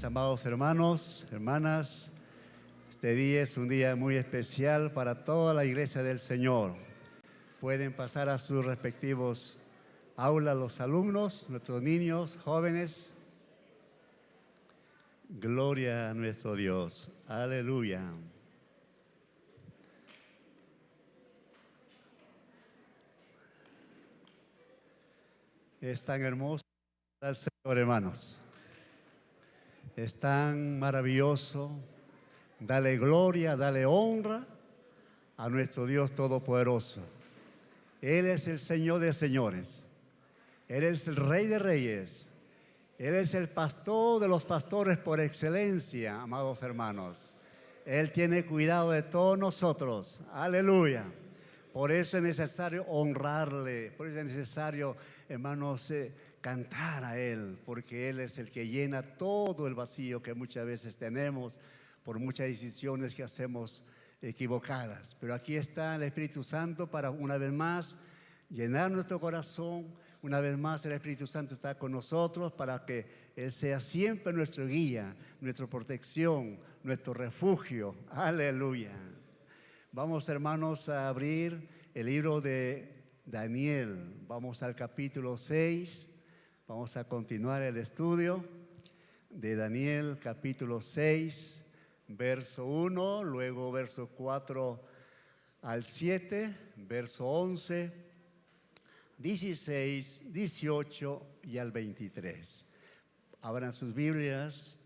amados hermanos, hermanas, este día es un día muy especial para toda la iglesia del Señor. Pueden pasar a sus respectivos aulas los alumnos, nuestros niños, jóvenes. Gloria a nuestro Dios. Aleluya. Es tan hermoso al Señor, hermanos. Es tan maravilloso. Dale gloria, dale honra a nuestro Dios Todopoderoso. Él es el Señor de señores. Él es el Rey de reyes. Él es el pastor de los pastores por excelencia, amados hermanos. Él tiene cuidado de todos nosotros. Aleluya. Por eso es necesario honrarle. Por eso es necesario, hermanos, cantar a Él. Porque Él es el que llena todo el vacío que muchas veces tenemos por muchas decisiones que hacemos equivocadas. Pero aquí está el Espíritu Santo para una vez más llenar nuestro corazón. Una vez más el Espíritu Santo está con nosotros para que Él sea siempre nuestro guía, nuestra protección, nuestro refugio. Aleluya. Vamos, hermanos, a abrir el libro de Daniel. Vamos al capítulo 6. Vamos a continuar el estudio de Daniel, capítulo 6. Verso 1, luego verso 4 al 7, verso 11, 16, 18 y al 23. Abran sus Biblias,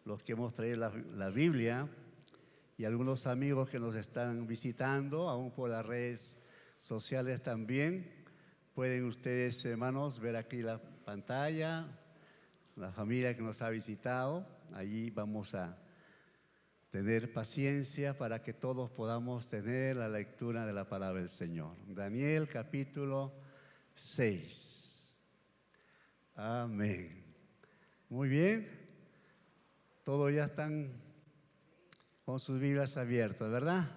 los que hemos traído la Biblia, y algunos amigos que nos están visitando, aún por las redes sociales también. Pueden ustedes, hermanos, ver aquí la pantalla, la familia que nos ha visitado. Allí vamos a tener paciencia para que todos podamos tener la lectura de la palabra del Señor. Daniel capítulo 6. Amén. Muy bien. Todos ya están con sus Biblias abiertas, ¿verdad?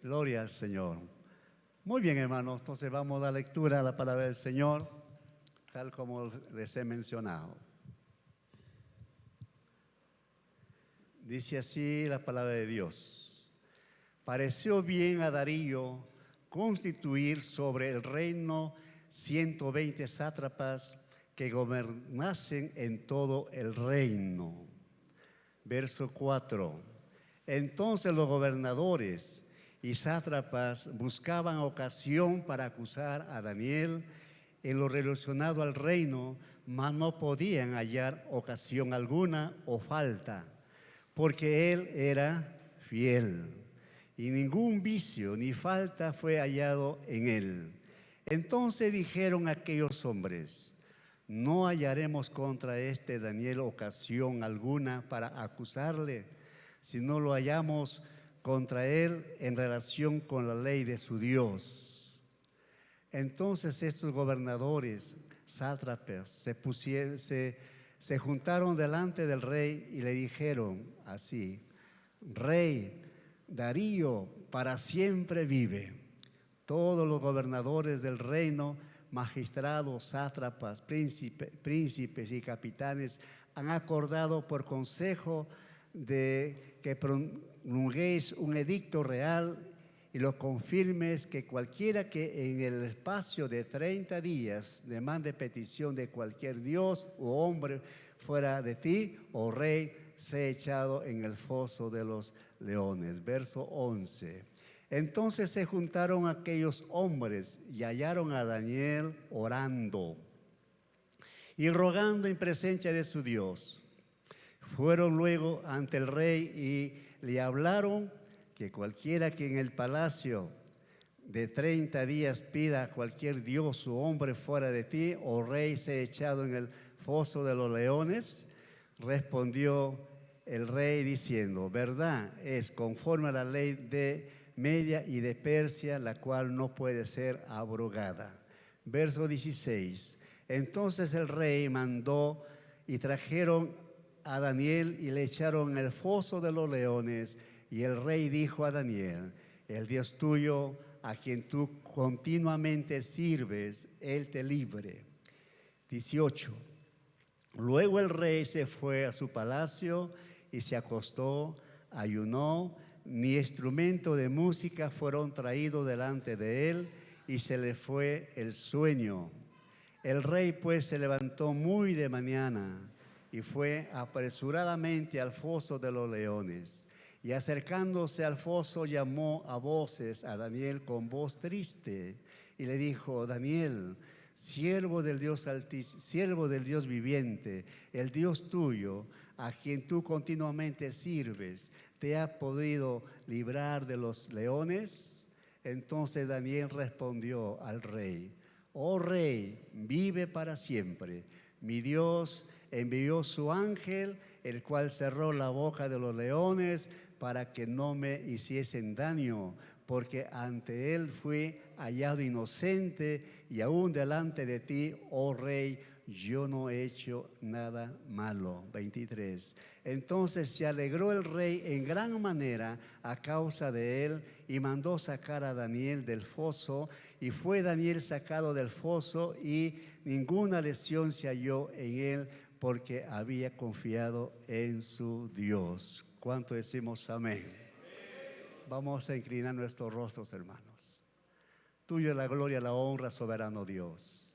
Gloria al Señor. Muy bien, hermanos. Entonces vamos a la lectura de la palabra del Señor, tal como les he mencionado. Dice así la palabra de Dios. Pareció bien a Darío constituir sobre el reino 120 sátrapas que gobernasen en todo el reino. Verso 4. Entonces los gobernadores y sátrapas buscaban ocasión para acusar a Daniel en lo relacionado al reino, mas no podían hallar ocasión alguna o falta, porque él era fiel y ningún vicio ni falta fue hallado en él. Entonces dijeron aquellos hombres: no hallaremos contra este Daniel ocasión alguna para acusarle, si no lo hallamos contra él en relación con la ley de su Dios. Entonces estos gobernadores, sátrapas, se juntaron delante del rey y le dijeron así: Rey Darío, para siempre vive. Todos los gobernadores del reino, magistrados, sátrapas, príncipes y capitanes han acordado por consejo de que promulguéis un edicto real y lo confirmes, que cualquiera que en el espacio de 30 días demande petición de cualquier dios u hombre fuera de ti, oh rey, sea echado en el foso de los leones. Verso 11. Entonces se juntaron aquellos hombres y hallaron a Daniel orando y rogando en presencia de su Dios. Fueron luego ante el rey y le hablaron que cualquiera que en el palacio de 30 días pida a cualquier dios o hombre fuera de ti, oh rey, sea echado en el foso de los leones. Respondió el rey diciendo: verdad es, conforme a la ley de Media y de Persia, la cual no puede ser abrogada. Verso 16. Entonces el rey mandó y trajeron a Daniel y le echaron en el foso de los leones. Y el rey dijo a Daniel: el Dios tuyo, a quien tú continuamente sirves, Él te libre. 18. Luego el rey se fue a su palacio y se acostó, ayunó, ni instrumento de música fueron traídos delante de él, y se le fue el sueño. El rey pues se levantó muy de mañana y fue apresuradamente al foso de los leones. Y acercándose al foso llamó a voces a Daniel con voz triste y le dijo: Daniel, siervo del Dios siervo del Dios viviente, el Dios tuyo, a quien tú continuamente sirves, ¿te ha podido librar de los leones? Entonces Daniel respondió al rey: Oh rey, vive para siempre. Mi Dios envió su ángel, el cual cerró la boca de los leones para que no me hiciesen daño, porque ante él fui hallado inocente, y aún delante de ti, oh rey, yo no he hecho nada malo. 23. Entonces se alegró el rey en gran manera a causa de él, y mandó sacar a Daniel del foso, y fue Daniel sacado del foso, y ninguna lesión se halló en él, porque había confiado en su Dios. ¿Cuánto decimos amén? Vamos a inclinar nuestros rostros, hermanos. Tuyo es la gloria, la honra, soberano Dios.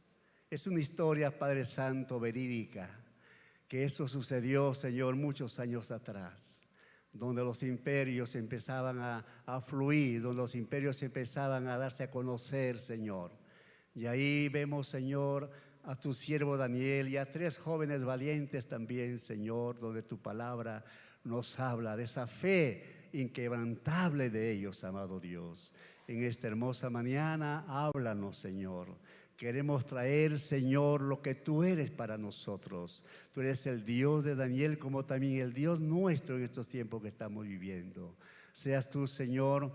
Es una historia, Padre Santo, verídica, que eso sucedió, Señor, muchos años atrás, donde los imperios empezaban a fluir, donde los imperios empezaban a darse a conocer, Señor. Y ahí vemos, Señor, a tu siervo Daniel y a 3 jóvenes valientes también, Señor, donde tu palabra nos habla de esa fe inquebrantable de ellos, amado Dios. En esta hermosa mañana, háblanos, Señor. Queremos traer, Señor, lo que tú eres para nosotros. Tú eres el Dios de Daniel, como también el Dios nuestro en estos tiempos que estamos viviendo. Seas tú, Señor,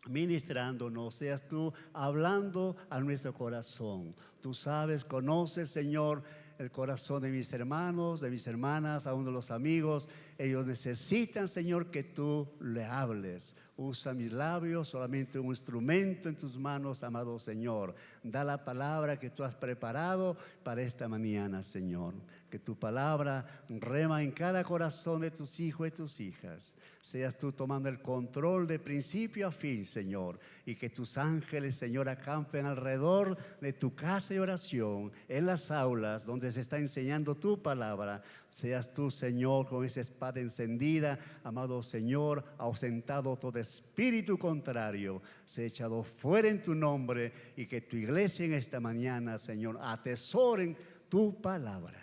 ministrándonos, seas tú hablando a nuestro corazón. Tú sabes, conoces, Señor, el corazón de mis hermanos, de mis hermanas, aún de los amigos. Ellos necesitan, Señor, que tú le hables. Usa mis labios, solamente un instrumento en tus manos, amado Señor. Da la palabra que tú has preparado para esta mañana, Señor. Que tu palabra rema en cada corazón de tus hijos y tus hijas. Seas tú tomando el control de principio a fin, Señor. Y que tus ángeles, Señor, acampen alrededor de tu casa de oración, en las aulas donde se está enseñando tu palabra. Seas tú, Señor, con esa espada encendida, amado Señor, ausentado todo espíritu contrario, se ha echado fuera en tu nombre, y que tu iglesia en esta mañana, Señor, atesoren tu palabra.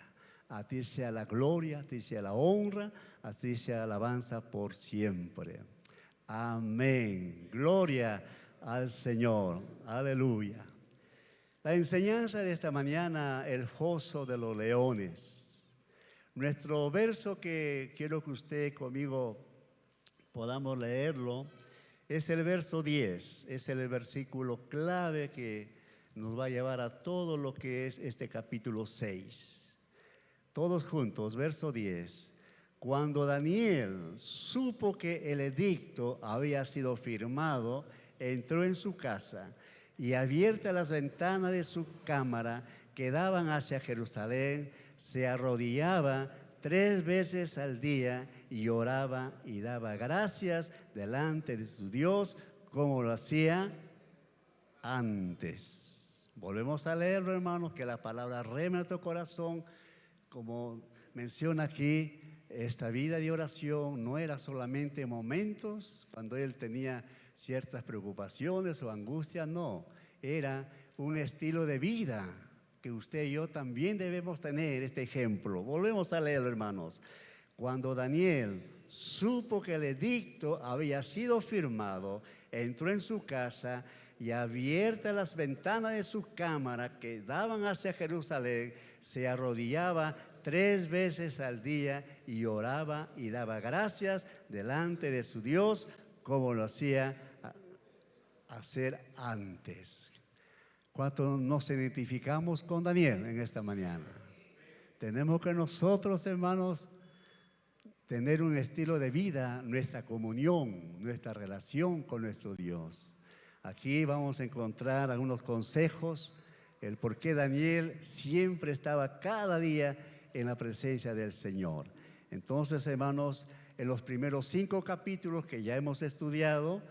A ti sea la gloria, a ti sea la honra, a ti sea la alabanza por siempre. Amén. Gloria al Señor. Aleluya. La enseñanza de esta mañana, el foso de los leones. Nuestro verso que quiero que usted conmigo podamos leerlo es el verso 10. Es el versículo clave que nos va a llevar a todo lo que es este capítulo 6. Todos juntos, verso 10. Cuando Daniel supo que el edicto había sido firmado, entró en su casa, y abiertas las ventanas de su cámara que daban hacia Jerusalén, se arrodillaba 3 veces al día y oraba y daba gracias delante de su Dios, como lo hacía antes. Volvemos a leerlo, hermanos, que la palabra rema en nuestro corazón. Como menciona aquí, esta vida de oración no era solamente momentos cuando él tenía ciertas preocupaciones o angustias, no, era un estilo de vida que usted y yo también debemos tener este ejemplo. Volvemos a leerlo, hermanos. Cuando Daniel supo que el edicto había sido firmado, entró en su casa, y abiertas las ventanas de su cámara que daban hacia Jerusalén, se arrodillaba 3 veces al día y oraba y daba gracias delante de su Dios, como lo hacía hacer antes. ¿Cuánto nos identificamos con Daniel en esta mañana? Tenemos que nosotros, hermanos, tener un estilo de vida, nuestra comunión, nuestra relación con nuestro Dios. Aquí vamos a encontrar algunos consejos, el por qué Daniel siempre estaba cada día en la presencia del Señor. Entonces, hermanos, en los primeros 5 capítulos que ya hemos estudiado,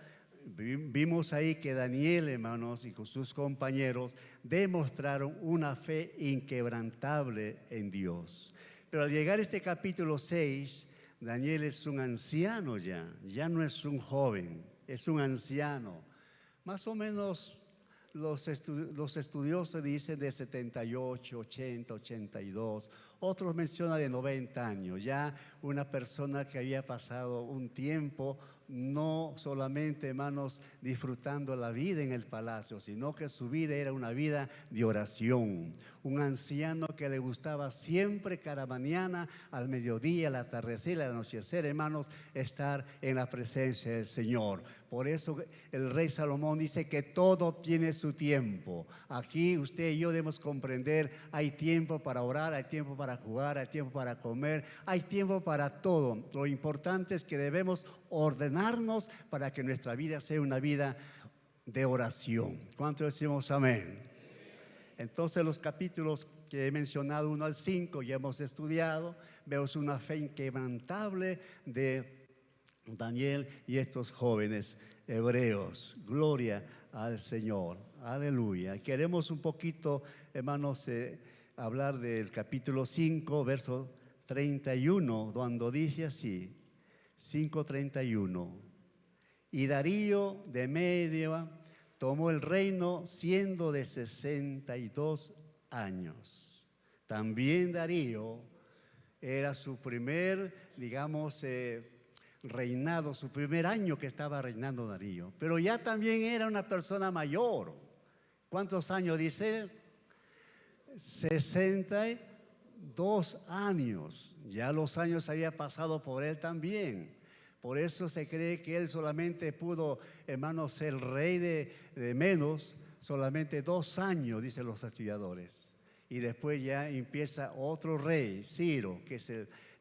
vimos ahí que Daniel, hermanos, y con sus compañeros demostraron una fe inquebrantable en Dios. Pero al llegar a este capítulo 6, Daniel es un anciano ya no es un joven, es un anciano. Más o menos los estudiosos dicen de 78, 80, 82, otros mencionan de 90 años, ya una persona que había pasado un tiempo, no solamente, hermanos, disfrutando la vida en el palacio, sino que su vida era una vida de oración. Un anciano que le gustaba siempre cada mañana, al mediodía, al atardecer, al anochecer, hermanos, estar en la presencia del Señor. Por eso el rey Salomón dice que todo tiene su tiempo. Aquí usted y yo debemos comprender, hay tiempo para orar, hay tiempo para jugar, hay tiempo para comer, hay tiempo para todo. Lo importante es que debemos ordenarnos para que nuestra vida sea una vida de oración. ¿Cuánto decimos amén? Entonces los capítulos que he mencionado 1 al 5 ya hemos estudiado. Vemos una fe inquebrantable de Daniel y estos jóvenes hebreos. Gloria al Señor, aleluya. Queremos un poquito, hermanos, hablar del capítulo 5, verso 31, cuando dice así, 5:31. Y Darío de Media tomó el reino siendo de 62 años. También Darío era su primer, digamos, reinado, su primer año que estaba reinando Darío. Pero ya también era una persona mayor. ¿Cuántos años dice? 62 años. Ya los años había pasado por él también. Por eso se cree que él solamente pudo, hermanos, ser rey de menos, solamente 2 años, dicen los estudiadores. Y después ya empieza otro rey, Ciro, que es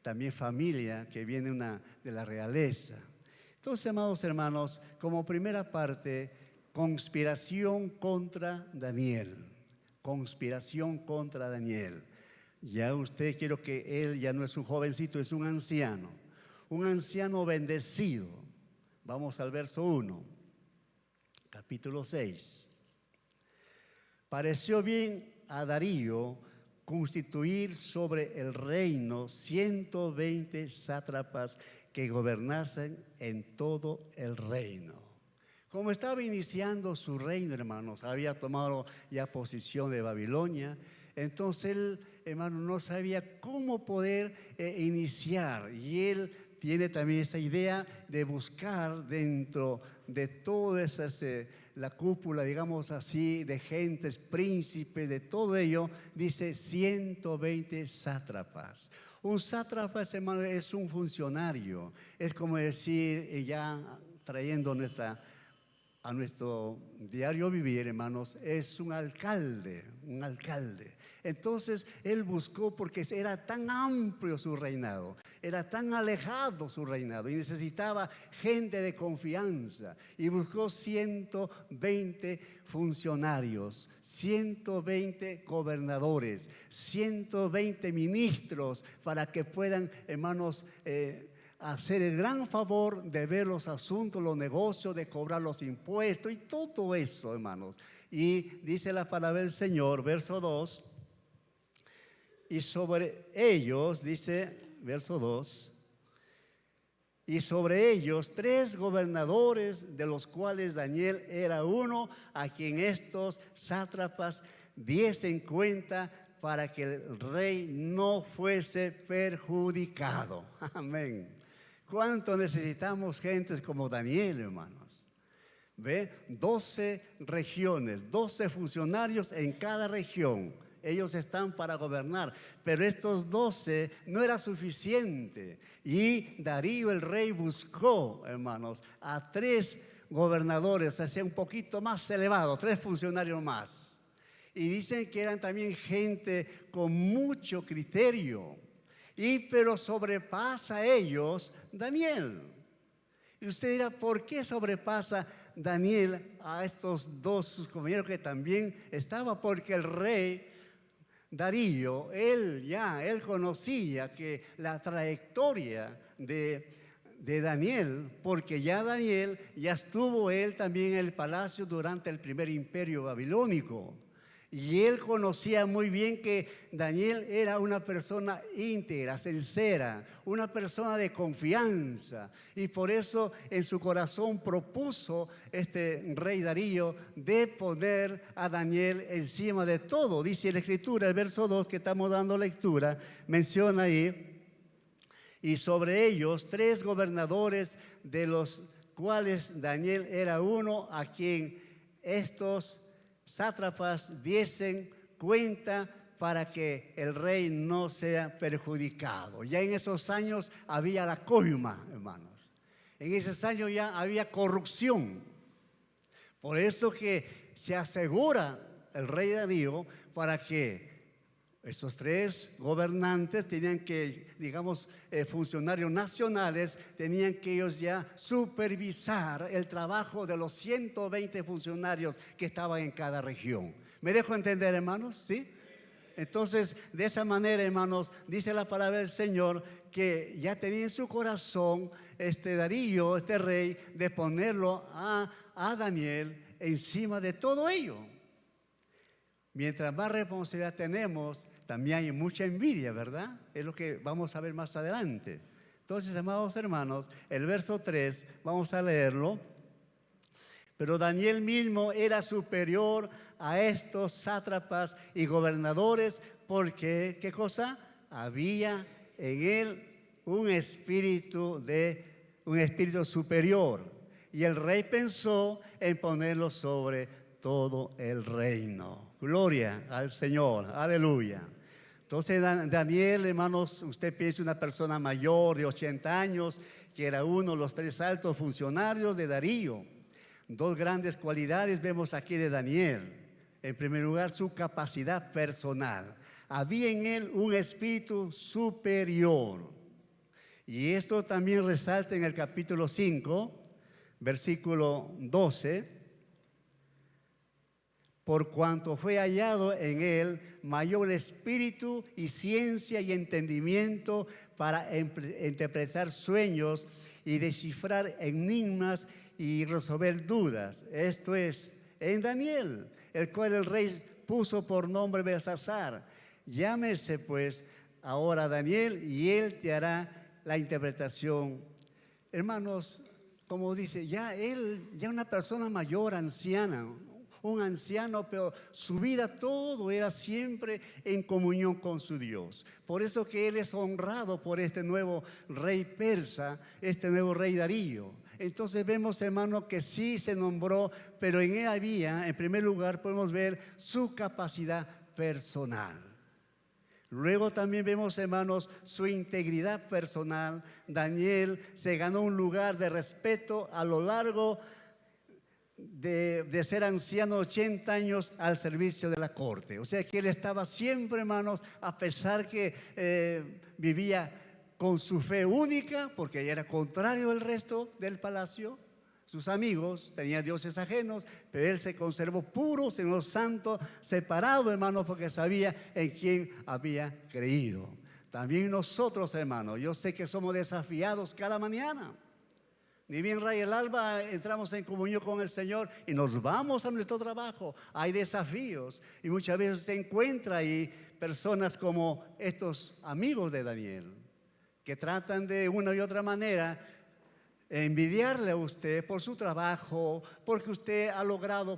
también familia, que viene de la realeza. Entonces, amados hermanos, como primera parte, conspiración contra Daniel. Conspiración contra Daniel. Ya usted, quiero que él ya no es un jovencito, es un anciano bendecido. Vamos al verso 1, capítulo 6. Pareció bien a Darío constituir sobre el reino 120 sátrapas que gobernasen en todo el reino. Como estaba iniciando su reino, hermanos, había tomado ya posesión de Babilonia. Entonces él, hermano, no sabía cómo poder iniciar, y él tiene también esa idea de buscar dentro de toda esa, la cúpula, digamos así, de gentes, príncipes, de todo ello, dice 120 sátrapas. Un sátrapa, hermano, es un funcionario, es como decir, ya trayendo a nuestro diario vivir, hermanos, es un alcalde. Entonces él buscó, porque era tan amplio su reinado, era tan alejado su reinado, y necesitaba gente de confianza, y buscó 120 funcionarios, 120 gobernadores, 120 ministros, para que puedan, hermanos, hacer el gran favor de ver los asuntos, los negocios, de cobrar los impuestos y todo eso, hermanos. Y dice la palabra del Señor, verso 2, y sobre ellos, dice, verso 2, y sobre ellos 3 gobernadores, de los cuales Daniel era uno, a quien estos sátrapas diesen cuenta para que el rey no fuese perjudicado. Amén. ¿Cuánto necesitamos gentes como Daniel, hermanos? ¿Ve? 12 regiones, 12 funcionarios en cada región. Ellos están para gobernar, pero estos 12 no era suficiente. Y Darío el rey buscó, hermanos, a 3 gobernadores, un poquito más elevado, 3 funcionarios más. Y dicen que eran también gente con mucho criterio. Pero sobrepasa a ellos Daniel. Y usted dirá, ¿por qué sobrepasa Daniel a estos 2 compañeros que también estaba? Porque el rey Darío, él conocía que la trayectoria de Daniel, porque ya Daniel ya estuvo él también en el palacio durante el primer imperio babilónico. Y él conocía muy bien que Daniel era una persona íntegra, sincera, una persona de confianza. Y por eso en su corazón propuso este rey Darío de poner a Daniel encima de todo. Dice la Escritura, el verso 2 que estamos dando lectura, menciona ahí: y sobre ellos 3 gobernadores, de los cuales Daniel era uno, a quien estos sátrapas diesen cuenta para que el rey no sea perjudicado. Ya en esos años había la coima, hermanos. En esos años ya había corrupción. Por eso que se asegura el rey Darío para que esos 3 gobernantes tenían que, digamos, funcionarios nacionales, tenían que ellos ya supervisar el trabajo de los 120 funcionarios que estaban en cada región. ¿Me dejo entender, hermanos? ¿Sí? Entonces, de esa manera, hermanos, dice la palabra del Señor que ya tenía en su corazón Darío, este rey, de ponerlo a Daniel encima de todo ello. Mientras más responsabilidad tenemos, también hay mucha envidia, ¿verdad? Es lo que vamos a ver más adelante. Entonces, amados hermanos, el verso 3, vamos a leerlo. Pero Daniel mismo era superior a estos sátrapas y gobernadores porque, ¿qué cosa? Había en él un espíritu superior. Y el rey pensó en ponerlo sobre todo el reino. Gloria al Señor, aleluya. Entonces Daniel, hermanos, usted piensa una persona mayor de 80 años, que era uno de los 3 altos funcionarios de Darío. 2 grandes cualidades vemos aquí de Daniel. En primer lugar, su capacidad personal. Había en él un espíritu superior. Y esto también resalta en el capítulo 5, versículo 12. Por cuanto fue hallado en él mayor espíritu y ciencia y entendimiento para interpretar sueños y descifrar enigmas y resolver dudas. Esto es, en Daniel, el cual el rey puso por nombre Belsasar. Llámese pues ahora Daniel y él te hará la interpretación. Hermanos, como dice, ya una persona mayor, anciana, un anciano, pero su vida todo era siempre en comunión con su Dios. Por eso que él es honrado por este nuevo rey persa, este nuevo rey Darío. Entonces vemos, hermano, que sí se nombró, pero en él había, en primer lugar, podemos ver su capacidad personal. Luego también vemos, hermanos, su integridad personal. Daniel se ganó un lugar de respeto a lo largo de ser anciano 80 años al servicio de la corte. O sea que él estaba siempre, hermanos, a pesar que vivía con su fe única, porque era contrario al resto del palacio. Sus amigos tenían dioses ajenos, pero él se conservó puro, Señor santo, separado, hermanos, porque sabía en quién había creído. También nosotros, hermanos, yo sé que somos desafiados cada mañana. Ni bien raya el alba, entramos en comunión con el Señor y nos vamos a nuestro trabajo. Hay desafíos y muchas veces se encuentra ahí personas como estos amigos de Daniel, que tratan de una y otra manera envidiarle a usted por su trabajo, porque usted ha logrado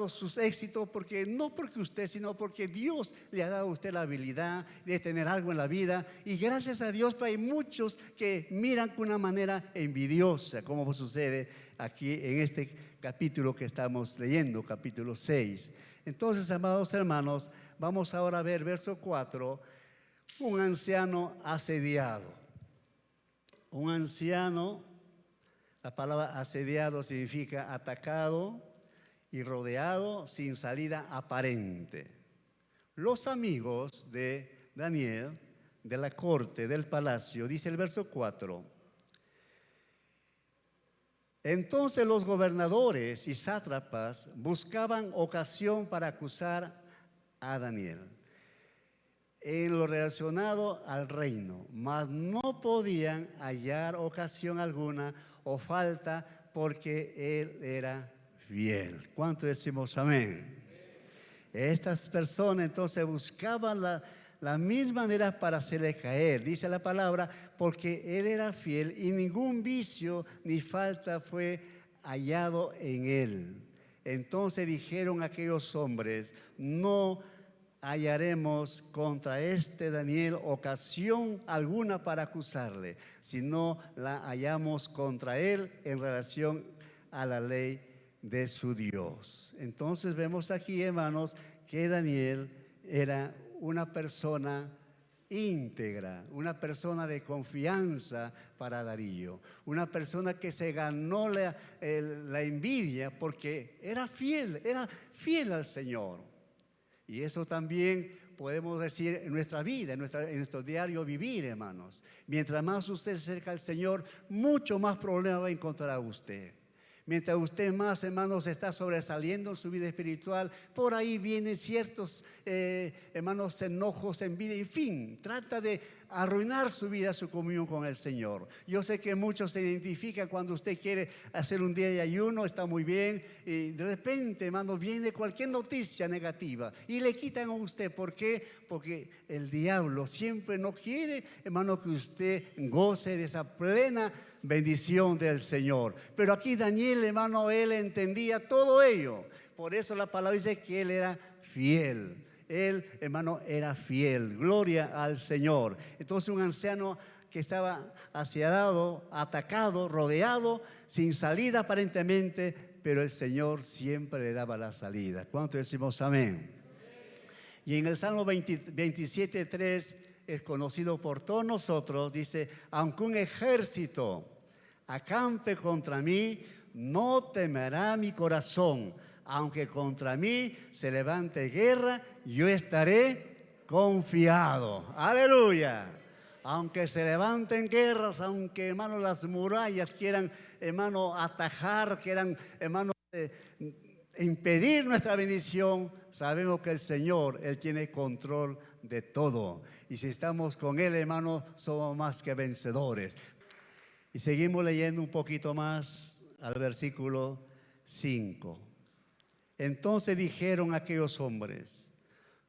sus éxitos, no porque usted, sino porque Dios le ha dado a usted la habilidad de tener algo en la vida. Y gracias a Dios hay muchos que miran con una manera envidiosa, como sucede aquí en este capítulo que estamos leyendo, capítulo 6. Entonces, amados hermanos, vamos ahora a ver verso 4, un anciano asediado. Un anciano, la palabra asediado significa atacado y rodeado sin salida aparente. Los amigos de Daniel, de la corte, del palacio, dice el verso 4. Entonces los gobernadores y sátrapas buscaban ocasión para acusar a Daniel en lo relacionado al reino, mas no podían hallar ocasión alguna o falta porque él era fiel. ¿Cuánto decimos amén? Estas personas entonces buscaban la misma manera para hacerle caer, dice la palabra, porque él era fiel y ningún vicio ni falta fue hallado en él. Entonces dijeron aquellos hombres, no hallaremos contra este Daniel ocasión alguna para acusarle, sino la hallamos contra él en relación a la ley de su Dios. Entonces vemos aquí, hermanos, que Daniel era una persona íntegra, una persona de confianza para Darío, una persona que se ganó la envidia porque era fiel al Señor. Y eso también podemos decir en nuestra vida, en nuestro diario vivir, hermanos. Mientras más usted se acerca al Señor, mucho más problemas va a encontrar usted. Mientras usted más, hermanos, está sobresaliendo en su vida espiritual, por ahí vienen ciertos, hermanos, enojos, envidia, en fin, trata de arruinar su vida, su comunión con el Señor. Yo sé que muchos se identifican cuando usted quiere hacer un día de ayuno, está muy bien, y de repente, hermano, viene cualquier noticia negativa y le quitan a usted. ¿Por qué? Porque el diablo siempre no quiere, hermano, que usted goce de esa plena bendición del Señor. Pero aquí Daniel, hermano, él entendía todo ello. Por eso la palabra dice que él era fiel. Él, hermano, era fiel. Gloria al Señor. Entonces un anciano que estaba asediado, atacado, rodeado, sin salida aparentemente, pero el Señor siempre le daba la salida. ¿Cuánto decimos amén? Y en el Salmo 27:3 es conocido por todos nosotros, dice, aunque un ejército acampe contra mí, no temerá mi corazón. Aunque contra mí se levante guerra, yo estaré confiado. Aleluya. Aunque se levanten guerras, aunque, hermano, las murallas quieran, hermano, atajar, quieran, hermano, impedir nuestra bendición, sabemos que el Señor, Él tiene control de todo. Y si estamos con Él, hermano, somos más que vencedores. Y seguimos leyendo un poquito más al versículo 5. Entonces dijeron aquellos hombres,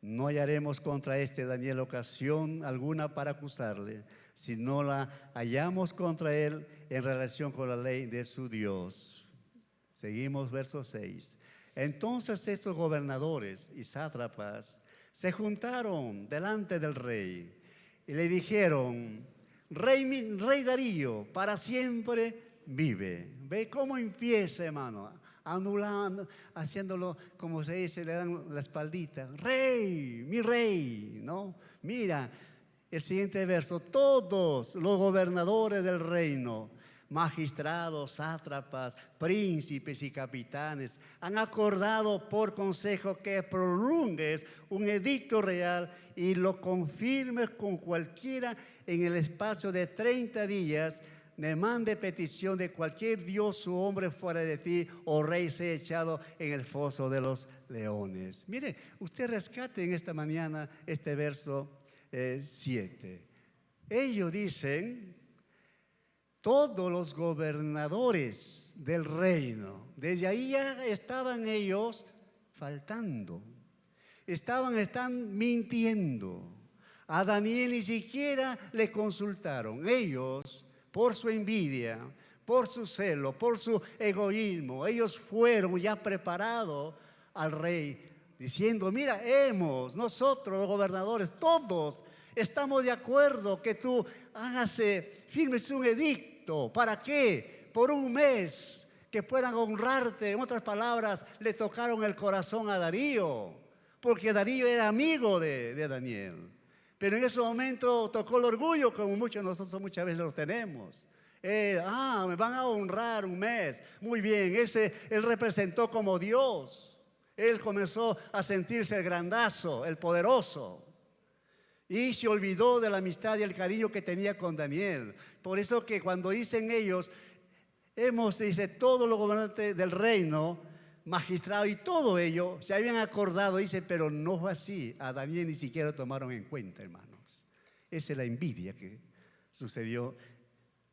no hallaremos contra este Daniel ocasión alguna para acusarle, sino la hallamos contra él en relación con la ley de su Dios. Seguimos verso 6. Entonces estos gobernadores y sátrapas se juntaron delante del rey y le dijeron, Rey Darío, para siempre vive. ¿Ve cómo empieza, hermano? Anulando, haciéndolo, como se dice, le dan la espaldita. Rey, mi rey, ¿no? Mira, el siguiente verso. Todos los gobernadores del reino, magistrados, sátrapas, príncipes y capitanes, han acordado por consejo que prolongues un edicto real y lo confirmes con cualquiera en el espacio de 30 días, demande petición de cualquier dios o hombre fuera de ti, o rey sea echado en el foso de los leones. Mire, usted rescate en esta mañana este verso 7. Ellos dicen, todos los gobernadores del reino, desde ahí ya estaban ellos faltando, están mintiendo. A Daniel ni siquiera le consultaron. Ellos, por su envidia, por su celo, por su egoísmo, ellos fueron ya preparados al rey, diciendo, mira, nosotros los gobernadores, todos estamos de acuerdo que tú firmes un edicto. ¿Para qué? Por un mes, que puedan honrarte. En otras palabras, le tocaron el corazón a Darío, porque Darío era amigo de Daniel. Pero en ese momento tocó el orgullo, como muchos de nosotros muchas veces lo tenemos. Me van a honrar un mes. Muy bien, él representó como Dios. Él comenzó a sentirse el grandazo, el poderoso. Y se olvidó de la amistad y el cariño que tenía con Daniel. Por eso que cuando dicen ellos, dice, todos los gobernantes del reino, magistrado y todo ello, se habían acordado, dice, pero no fue así. A Daniel ni siquiera lo tomaron en cuenta, hermanos. Esa es la envidia que sucedió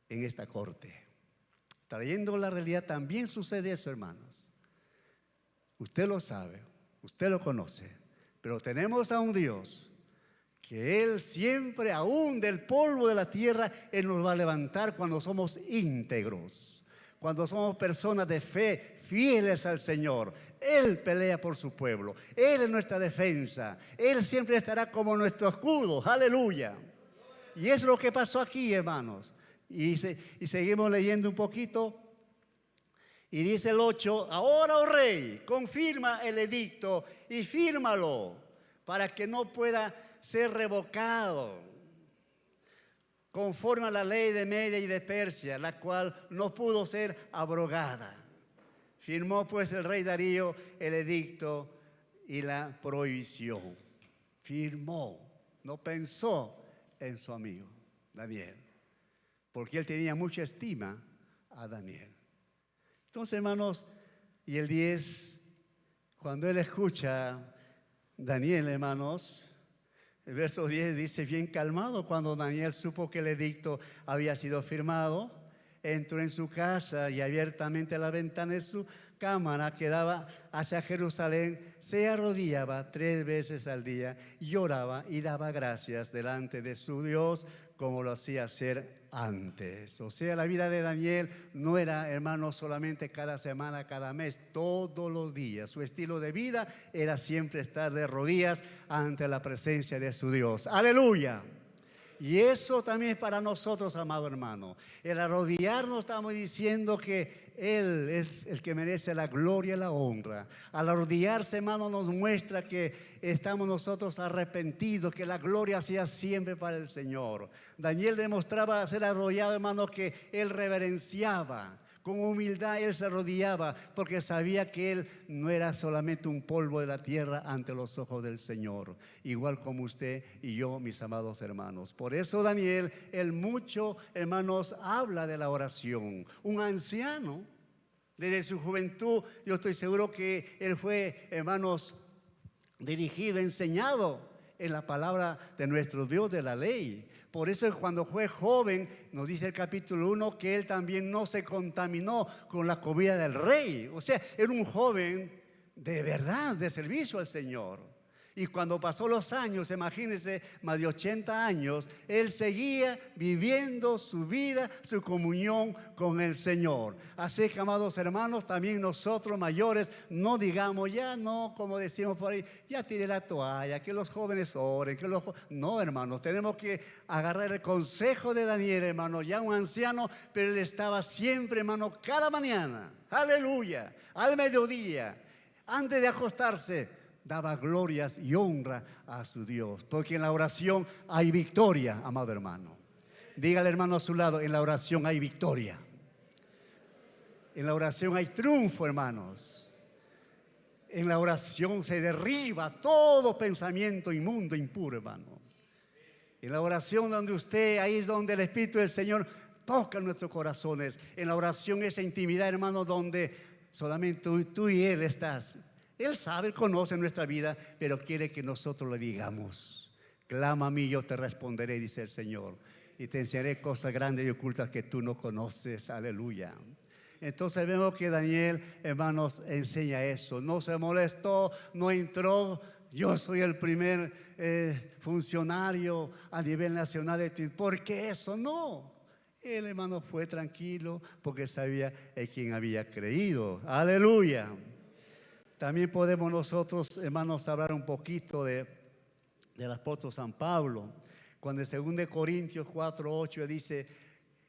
en esta corte. Trayendo la realidad, también sucede eso, hermanos. Usted lo sabe, usted lo conoce, pero tenemos a un Dios que Él siempre, aún del polvo de la tierra, Él nos va a levantar cuando somos íntegros, cuando somos personas de fe, fieles al Señor. Él pelea por su pueblo, Él es nuestra defensa, Él siempre estará como nuestro escudo, aleluya. Y eso es lo que pasó aquí, hermanos. Y seguimos leyendo un poquito. Y dice el 8, ahora, oh rey, confirma el edicto y fírmalo para que no pueda ser revocado, conforme a la ley de Media y de Persia, la cual no pudo ser abrogada. Firmó pues el rey Darío el edicto y la prohibición. Firmó, no pensó en su amigo Daniel, porque él tenía mucha estima a Daniel. Entonces, hermanos, y el 10, cuando él escucha Daniel, hermanos, el verso 10 dice, bien calmado, cuando Daniel supo que el edicto había sido firmado, entró en su casa y abiertamente a la ventana de su cámara que daba hacia Jerusalén, se arrodillaba 3 veces al día y oraba y daba gracias delante de su Dios como lo hacía hacer antes. O sea, la vida de Daniel no era, hermanos, solamente cada semana, cada mes, todos los días. Su estilo de vida era siempre estar de rodillas ante la presencia de su Dios. ¡Aleluya! Y eso también es para nosotros, amado hermano. El arrodillarnos, estamos diciendo que Él es el que merece la gloria y la honra. Al arrodillarse, hermano, nos muestra que estamos nosotros arrepentidos, que la gloria sea siempre para el Señor. Daniel demostraba ser arrodillado, hermano, que él reverenciaba. Con humildad él se arrodillaba porque sabía que él no era solamente un polvo de la tierra ante los ojos del Señor, igual como usted y yo, mis amados hermanos. Por eso Daniel, él mucho, hermanos, habla de la oración. Un anciano, desde su juventud, yo estoy seguro que él fue, hermanos, dirigido, enseñado en la palabra de nuestro Dios de la ley. Por eso cuando fue joven, nos dice el capítulo 1, que él también no se contaminó con la comida del rey. O sea, era un joven de verdad, de servicio al Señor. Y cuando pasó los años, imagínense, más de 80 años, él seguía viviendo su vida, su comunión con el Señor. Así que, amados hermanos, también nosotros mayores, no digamos, ya no, como decimos por ahí, ya tiré la toalla, que los jóvenes oren, no, hermanos, tenemos que agarrar el consejo de Daniel, hermano, ya un anciano, pero él estaba siempre, hermano, cada mañana, aleluya, al mediodía, antes de acostarse, daba glorias y honra a su Dios, porque en la oración hay victoria, amado hermano. Dígale, hermano, a su lado, en la oración hay victoria. En la oración hay triunfo, hermanos. En la oración se derriba todo pensamiento inmundo, impuro, hermano. En la oración donde usted, ahí es donde el Espíritu del Señor toca nuestros corazones. En la oración esa intimidad, hermano, donde solamente tú y Él estás. Él sabe, Él conoce nuestra vida, pero quiere que nosotros le digamos. Clama a mí, yo te responderé, dice el Señor, y te enseñaré cosas grandes y ocultas que tú no conoces. Aleluya. Entonces vemos que Daniel, hermanos, enseña eso. No se molestó, no entró. Yo soy el primer funcionario a nivel nacional. ¿Por qué eso? No. Él, hermano, fue tranquilo porque sabía en quién había creído. Aleluya. También podemos nosotros, hermanos, hablar un poquito del apóstol San Pablo. Cuando en 2 Corintios 4:8 dice,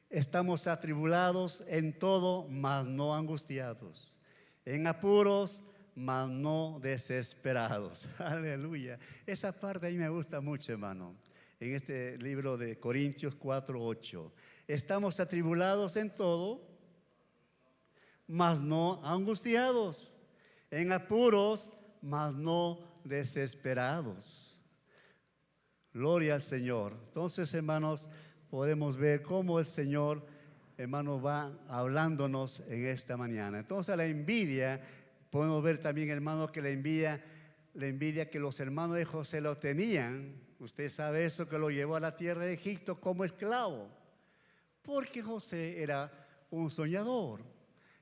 estamos atribulados en todo, mas no angustiados. En apuros, mas no desesperados. Aleluya. Esa parte a mí me gusta mucho, hermano. En este libro de Corintios 4:8. Estamos atribulados en todo, mas no angustiados. En apuros, mas no desesperados. Gloria al Señor. Entonces, hermanos, podemos ver cómo el Señor, hermanos, va hablándonos en esta mañana. Entonces, la envidia Podemos ver también, hermanos, que la envidia que los hermanos de José lo tenían. Usted sabe eso, que lo llevó a la tierra de Egipto como esclavo. Porque José era un soñador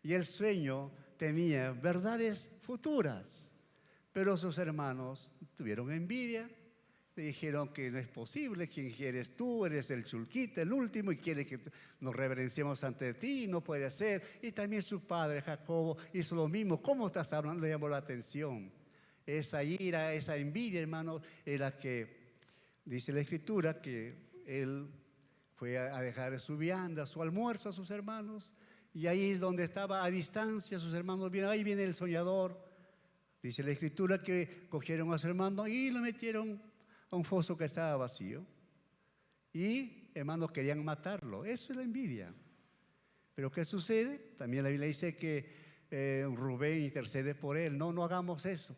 y el sueño tenía verdades futuras. Pero sus hermanos tuvieron envidia, le dijeron que no es posible, ¿quién eres tú? Eres el chulquita, el último, y quiere que nos reverenciemos ante ti, no puede ser. Y también su padre Jacobo hizo lo mismo. ¿Cómo estás hablando? Le llamó la atención. Esa ira, esa envidia, hermanos, era que dice la Escritura que él fue a dejar su vianda, su almuerzo a sus hermanos, y ahí es donde estaba a distancia sus hermanos. Ahí viene el soñador. Dice la Escritura que cogieron a su hermano y lo metieron a un foso que estaba vacío. Y hermanos querían matarlo. Eso es la envidia. Pero ¿qué sucede? También la Biblia dice que Rubén intercede por él. No, no hagamos eso.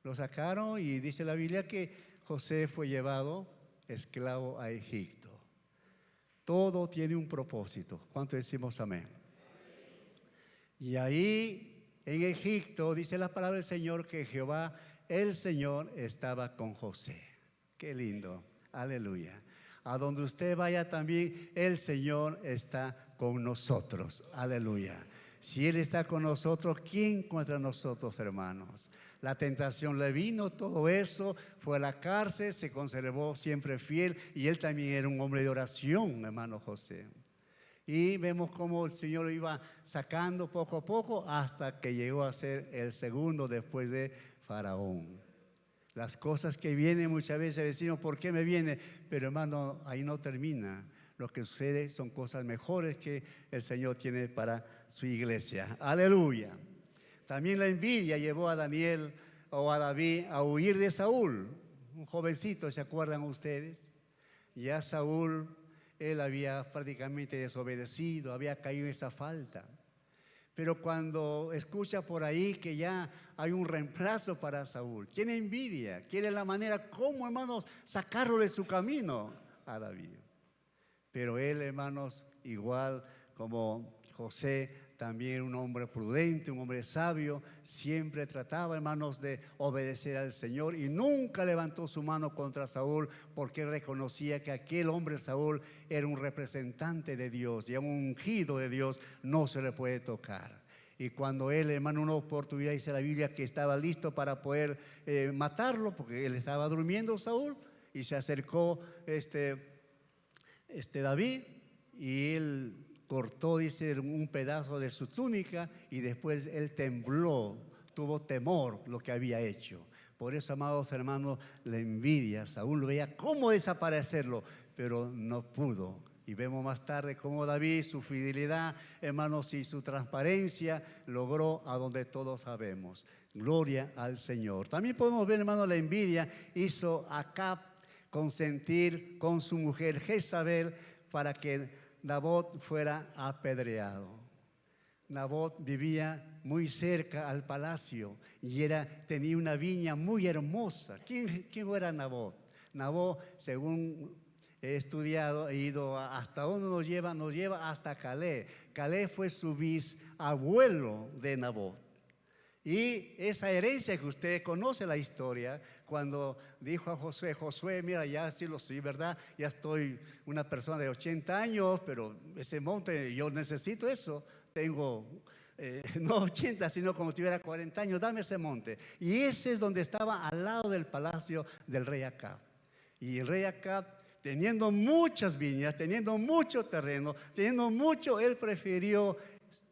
Lo sacaron y dice la Biblia que José fue llevado esclavo a Egipto. Todo tiene un propósito. ¿Cuánto decimos amén? Y ahí en Egipto dice la palabra del Señor que Jehová, el Señor, estaba con José. Qué lindo, aleluya. A donde usted vaya también, el Señor está con nosotros, aleluya. Si Él está con nosotros, ¿quién contra nosotros, hermanos? La tentación le vino, todo eso, fue a la cárcel, se conservó siempre fiel, y él también era un hombre de oración, hermano José. Y vemos cómo el Señor lo iba sacando poco a poco hasta que llegó a ser el segundo después de Faraón. Las cosas que vienen muchas veces decimos, ¿por qué me viene? Pero hermano, ahí no termina. Lo que sucede son cosas mejores que el Señor tiene para su iglesia. Aleluya. También la envidia llevó a Daniel o a David a huir de Saúl. Un jovencito, ¿se acuerdan ustedes? Ya Saúl, él había prácticamente desobedecido, había caído en esa falta. Pero cuando escucha por ahí que ya hay un reemplazo para Saúl, tiene envidia, quiere la manera, ¿cómo, hermanos, sacarlo de su camino a David? Pero él, hermanos, igual como José, también un hombre prudente, un hombre sabio, siempre trataba, hermanos, de obedecer al Señor y nunca levantó su mano contra Saúl, porque reconocía que aquel hombre Saúl era un representante de Dios y a un ungido de Dios no se le puede tocar. Y cuando él, hermano, una oportunidad, dice la Biblia que estaba listo para poder matarlo, porque él estaba durmiendo Saúl, y se acercó David, y él cortó, dice, un pedazo de su túnica, y después él tembló, tuvo temor lo que había hecho. Por eso, amados hermanos, la envidia, Saúl veía cómo desaparecerlo, pero no pudo. Y vemos más tarde cómo David, su fidelidad, hermanos, y su transparencia logró a donde todos sabemos. Gloria al Señor. También podemos ver, hermanos, la envidia hizo a Acab consentir con su mujer Jezabel para que Nabot fuera apedreado. Nabot vivía muy cerca al palacio y tenía una viña muy hermosa. ¿Quién era Nabot? Nabot, según he estudiado, he ido hasta donde nos lleva hasta Caleb. Caleb fue su bisabuelo de Nabot. Y esa herencia que usted conoce la historia, cuando dijo a Josué, Josué, mira, ya sí lo sé, ¿verdad? Ya estoy una persona de 80 años, pero ese monte, yo necesito eso. Tengo, no 80, sino como si tuviera 40 años, dame ese monte. Y ese es donde estaba al lado del palacio del rey Acab. Y el rey Acab, teniendo muchas viñas, teniendo mucho terreno, teniendo mucho, él prefirió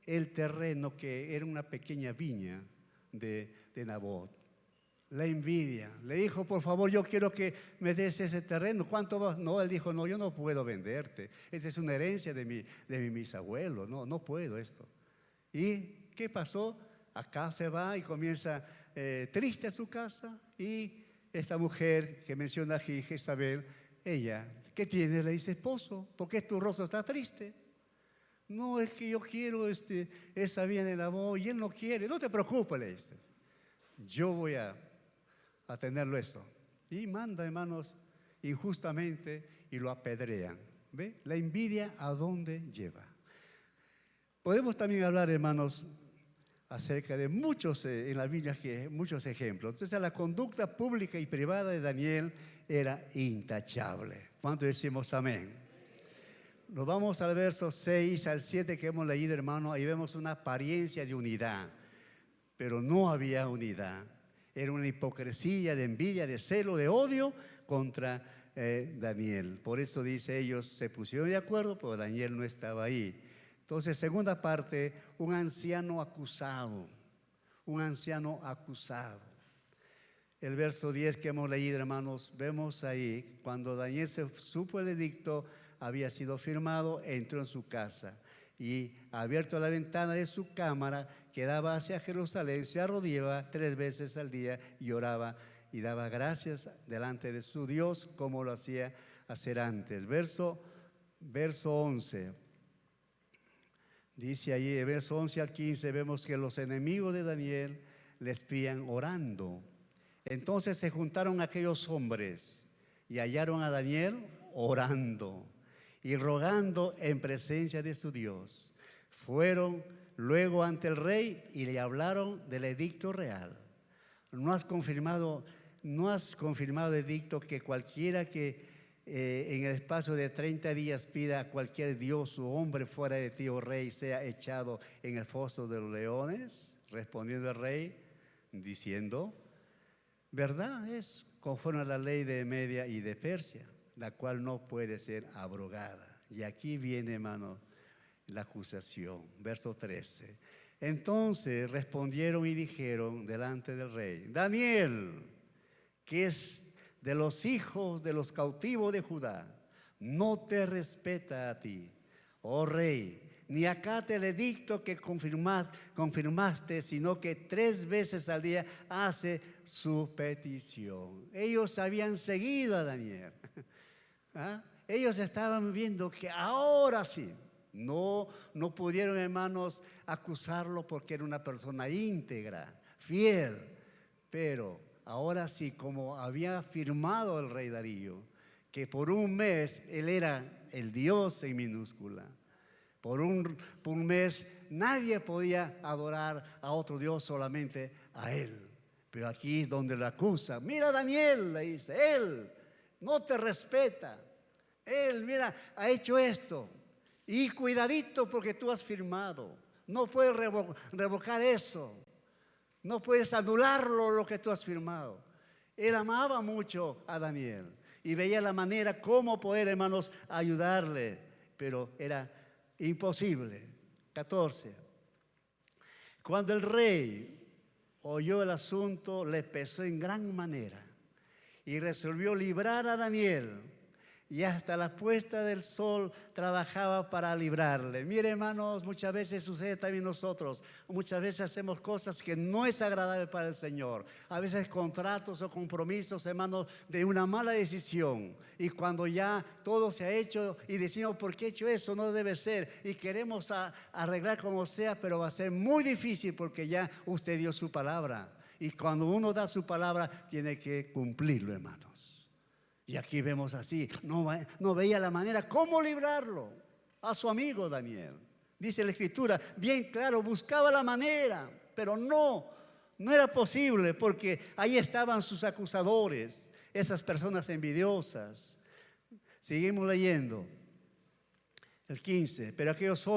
el terreno que era una pequeña viña de Nabot. La envidia. Le dijo, por favor, yo quiero que me des ese terreno. ¿Cuánto vas? No, él dijo, no, yo no puedo venderte. Esta es una herencia de mi bisabuelo. No puedo esto. ¿Y qué pasó? Acá se va y comienza triste a su casa. Y esta mujer que menciona aquí, Jezabel, ella, ¿qué tiene? Le dice, esposo, ¿por qué tu rostro está triste? No, es que yo quiero esa viña de Nabot y él no quiere. No te preocupes, le dice. Yo voy a tenerlo eso. Y manda, hermanos, injustamente y lo apedrean. ¿Ve? La envidia, ¿a dónde lleva? Podemos también hablar, hermanos, acerca de muchos, en la Biblia, muchos ejemplos. Entonces, la conducta pública y privada de Daniel era intachable. ¿Cuánto decimos amén? Nos vamos al verso 6 al 7 que hemos leído, hermano. Ahí vemos una apariencia de unidad, pero no había unidad. Era una hipocresía de envidia, de celo, de odio contra Daniel. Por eso dice, ellos se pusieron de acuerdo, pero Daniel no estaba ahí. Entonces, segunda parte, un anciano acusado. Un anciano acusado. El verso 10 que hemos leído, hermanos, vemos ahí, cuando Daniel se supo el edicto, había sido firmado, entró en su casa y, abierto la ventana de su cámara que daba hacia Jerusalén, se arrodillaba 3 veces al día y oraba y daba gracias delante de su Dios como lo hacía hacer antes. Verso 11. Dice allí, de verso 11 al 15, vemos que los enemigos de Daniel le espían orando. Entonces se juntaron aquellos hombres y hallaron a Daniel orando y rogando en presencia de su Dios. Fueron luego ante el rey y le hablaron del edicto real. ¿No has confirmado edicto que cualquiera que en el espacio de 30 días pida a cualquier dios o hombre fuera de ti, oh rey, sea echado en el foso de los leones? Respondiendo el rey, diciendo, verdad es conforme a la ley de Media y de Persia, la cual no puede ser abrogada. Y aquí viene, hermano, la acusación. Verso 13. Entonces respondieron y dijeron delante del rey, Daniel, que es de los hijos de los cautivos de Judá, no te respeta a ti, oh rey, ni acate el edicto que confirmaste, sino que 3 veces al día hace su petición. Ellos habían seguido a Daniel. ¿Ah? Ellos estaban viendo que ahora sí, no pudieron, hermanos, acusarlo porque era una persona íntegra, fiel, pero ahora sí, como había afirmado el rey Darío, que por un mes él era el Dios en minúscula. Por un mes nadie podía adorar a otro Dios, solamente a él. Pero aquí es donde lo acusa. Mira, Daniel, le dice, él no te respeta. Él, mira, ha hecho esto. Y cuidadito porque tú has firmado. No puedes revocar eso. No puedes anularlo lo que tú has firmado. Él amaba mucho a Daniel y veía la manera cómo poder, hermanos, ayudarle, pero era imposible. 14. Cuando el rey oyó el asunto, le pesó en gran manera y resolvió librar a Daniel. Y hasta la puesta del sol trabajaba para librarle. Mire, hermanos, muchas veces sucede también nosotros. Muchas veces hacemos cosas que no es agradable para el Señor. A veces contratos o compromisos, hermanos, de una mala decisión. Y cuando ya todo se ha hecho y decimos, ¿por qué he hecho eso? No debe ser. Y queremos arreglar como sea, pero va a ser muy difícil porque ya usted dio su palabra. Y cuando uno da su palabra, tiene que cumplirlo, hermanos. Y aquí vemos así, no veía la manera cómo librarlo a su amigo Daniel. Dice la Escritura, bien claro, buscaba la manera, pero no era posible porque ahí estaban sus acusadores, esas personas envidiosas. Seguimos leyendo. El 15, pero aquellos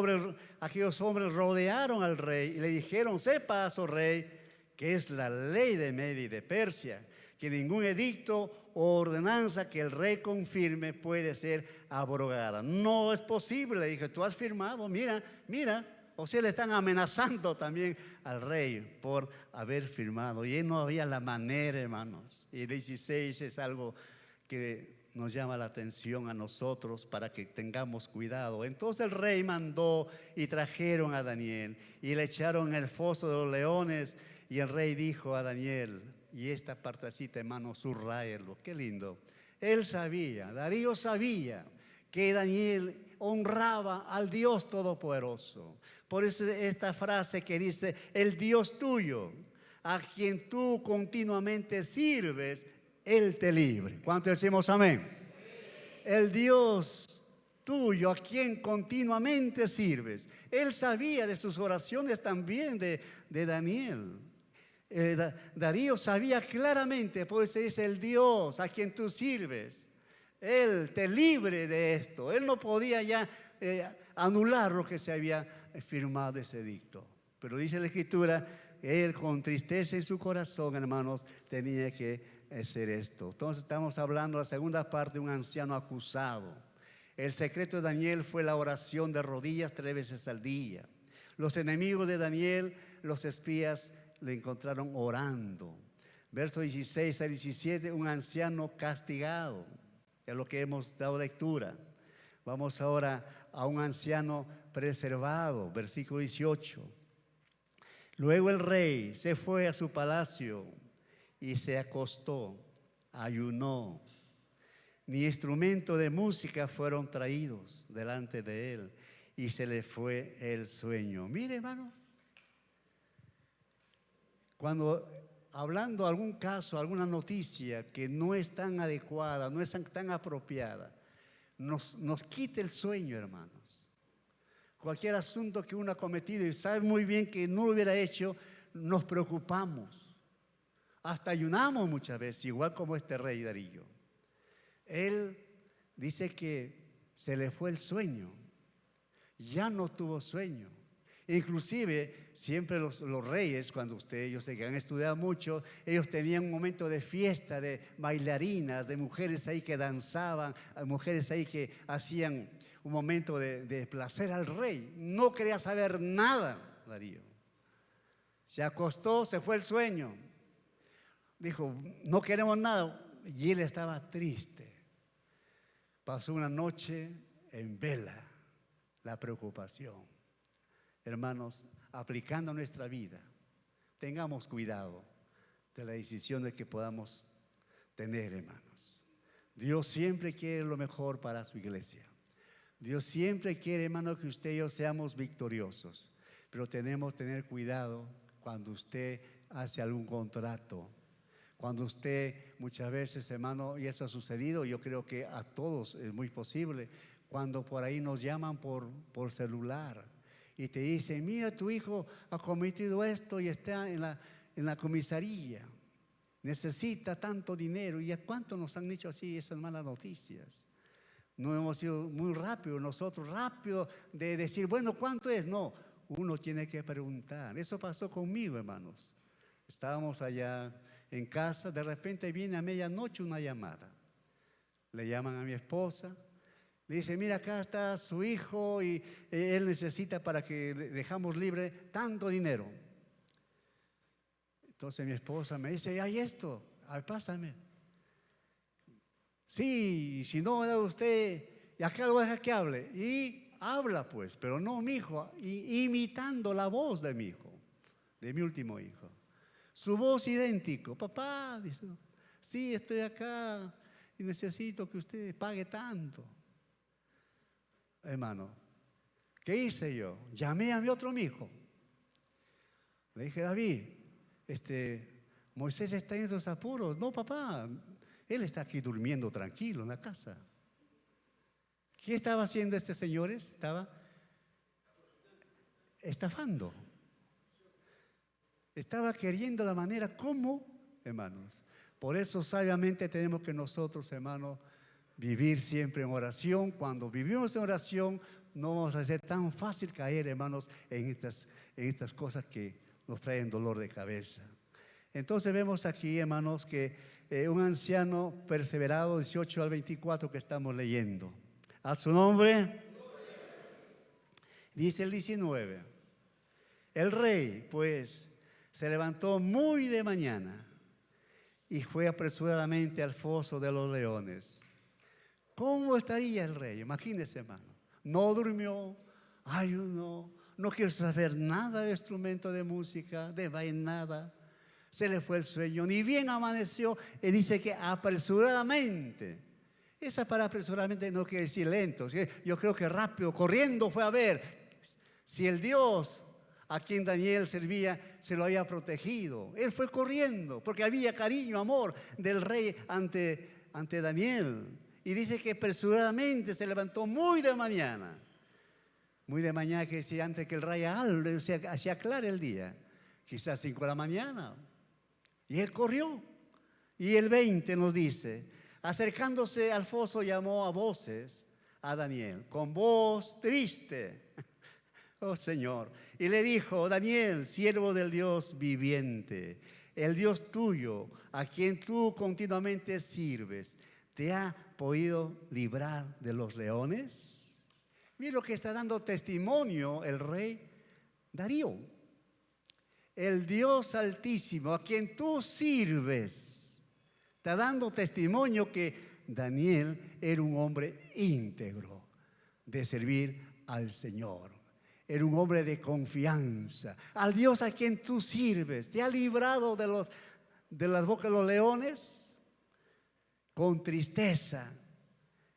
hombres rodearon al rey y le dijeron, sepas, oh rey, que es la ley de Media y de Persia, que ningún edicto o ordenanza que el rey confirme puede ser abrogada. No es posible. Dije, tú has firmado, mira, o sea, le están amenazando también al rey por haber firmado. Y él no había la manera, hermanos. Y el 16 es algo que nos llama la atención a nosotros para que tengamos cuidado. Entonces el rey mandó y trajeron a Daniel y le echaron en el foso de los leones. Y el rey dijo a Daniel, y esta partecita, hermano, subrayelo, qué lindo. Él sabía, Darío sabía que Daniel honraba al Dios Todopoderoso. Por eso esta frase que dice, el Dios tuyo, a quien tú continuamente sirves, Él te libre. ¿Cuánto decimos amén? El Dios tuyo, a quien continuamente sirves. Él sabía de sus oraciones también de Daniel. Darío sabía claramente, pues es el Dios a quien tú sirves. Él te libre de esto. Él no podía ya anular lo que se había firmado ese edicto. Pero dice la Escritura, él con tristeza en su corazón, hermanos, tenía que hacer esto. Entonces estamos hablando de la segunda parte de un anciano acusado. El secreto de Daniel fue la oración de rodillas 3 veces al día. Los enemigos de Daniel, los espías, le encontraron orando. Verso 16 a 17, un anciano castigado. Es lo que hemos dado lectura. Vamos ahora a un anciano preservado. Versículo 18. Luego el rey se fue a su palacio y se acostó, ayunó. Ni instrumento de música fueron traídos delante de él y se le fue el sueño. Mire, hermanos, cuando hablando de algún caso, alguna noticia que no es tan adecuada, no es tan apropiada, nos quita el sueño, hermanos. Cualquier asunto que uno ha cometido y sabe muy bien que no lo hubiera hecho, nos preocupamos. Hasta ayunamos muchas veces, igual como este rey Darío. Él dice que se le fue el sueño, ya no tuvo sueño. Inclusive, siempre los reyes, cuando ellos que han estudiado mucho, ellos tenían un momento de fiesta, de bailarinas, de mujeres ahí que danzaban, mujeres ahí que hacían un momento de placer al rey. No quería saber nada, Darío. Se acostó, se fue el sueño. Dijo, no queremos nada. Y él estaba triste. Pasó una noche en vela, la preocupación. Hermanos, aplicando nuestra vida, tengamos cuidado de las decisiones que podamos tener, hermanos. Dios siempre quiere lo mejor para su iglesia. Dios siempre quiere, hermano, que usted y yo seamos victoriosos. Pero tenemos que tener cuidado cuando usted hace algún contrato. Cuando usted muchas veces, hermano, y eso ha sucedido, yo creo que a todos es muy posible, cuando por ahí nos llaman por celular y te dicen, mira, tu hijo ha cometido esto y está en la comisaría, necesita tanto dinero. ¿Y a cuánto nos han dicho así esas malas noticias? No hemos sido muy rápidos nosotros, rápido de decir, bueno, ¿cuánto es? No, uno tiene que preguntar. Eso pasó conmigo, hermanos. Estábamos allá en casa, de repente viene a medianoche una llamada. Le llaman a mi esposa, le dice, mira, acá está su hijo y él necesita para que le dejamos libre tanto dinero. Entonces mi esposa me dice, hay esto, pásame. Sí, si no da usted, y acá lo deja que hable. Y habla pues, pero no mi hijo, imitando la voz de mi hijo, de mi último hijo. Su voz idéntico, papá, dice, sí, estoy acá y necesito que usted pague tanto. Hermano, ¿qué hice yo? Llamé a mi otro hijo. Le dije, David, Moisés está en esos apuros. No, papá, él está aquí durmiendo tranquilo en la casa. ¿Qué estaba haciendo este señor? Estaba estafando. Estaba queriendo la manera como, hermanos. Por eso sabiamente tenemos que nosotros, hermanos, vivir siempre en oración. Cuando vivimos en oración, no vamos a ser tan fácil caer, hermanos, en estas cosas que nos traen dolor de cabeza. Entonces vemos aquí, hermanos, que un anciano perseverado, 18 al 24 que estamos leyendo. A su nombre, dice el 19. El rey, pues, se levantó muy de mañana y fue apresuradamente al foso de los leones. ¿Cómo estaría el rey? Imagínese, hermano. No durmió, ayunó, no quiso saber nada de instrumento de música, de bailar, nada. Se le fue el sueño, ni bien amaneció, y dice que apresuradamente. Esa para apresuradamente no quiere decir lento. ¿Sí? Yo creo que rápido, corriendo fue a ver si el Dios a quien Daniel servía se lo había protegido. Él fue corriendo porque había cariño, amor del rey ante Daniel. Y dice que apresuradamente se levantó muy de mañana. Muy de mañana, que decía antes que el rayo albe, se aclare el día. Quizás 5 de la mañana. Y él corrió. Y el 20 nos dice, acercándose al foso llamó a voces a Daniel, con voz triste. Oh Señor. Y le dijo, Daniel, siervo del Dios viviente, el Dios tuyo, a quien tú continuamente sirves, ¿te ha podido librar de los leones? Mira lo que está dando testimonio el rey Darío. El Dios Altísimo, a quien tú sirves, está dando testimonio que Daniel era un hombre íntegro de servir al Señor. Era un hombre de confianza. Al Dios a quien tú sirves, ¿te ha librado de las bocas de los leones? Con tristeza.